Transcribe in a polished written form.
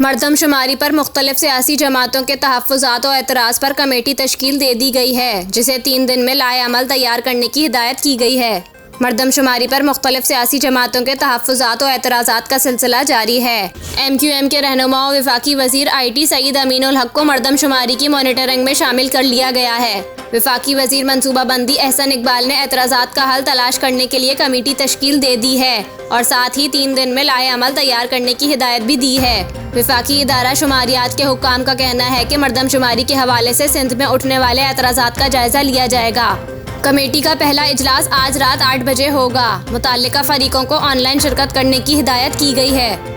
मरदमशुमारी पर मुख्तलिफ सियासी जमातों के तहफ़्फ़ुज़ात और एतराज़ पर कमेटी तश्कील दे दी गई है, जिसे 3 दिन में लाएअमल तैयार करने की हिदायत की गई है। मरदमशुमारी पर मुख्तलिफ सियासी जमातों के तहफ़्फ़ुज़ात और एतराज़ात का सिलसिला जारी है। MQM के रहनुमा और वफाकी वज़ीर IT सईद अमीनुल हक को मरदमशुमारी की मॉनिटरिंग में शामिल कर लिया गया है। वफाकी वज़ीर मनसूबाबंदी एहसन इकबाल ने एतराज़ात का हल तलाश करने के लिए कमेटी तश्कील दे दी है और साथ ही 3 दिन में लाएअमल तैयार करने की हिदायत भी दी है। वफाकी इदारा शुमारियात के हुक्काम का कहना है कि मरदमशुमारी के हवाले से सिंध में उठने वाले एतराज़ात का जायज़ा लिया जाएगा। कमेटी का पहला इजलास आज रात 8 बजे होगा। मुताल्लिका फरीकों को ऑनलाइन शिरकत करने की हिदायत की गई है।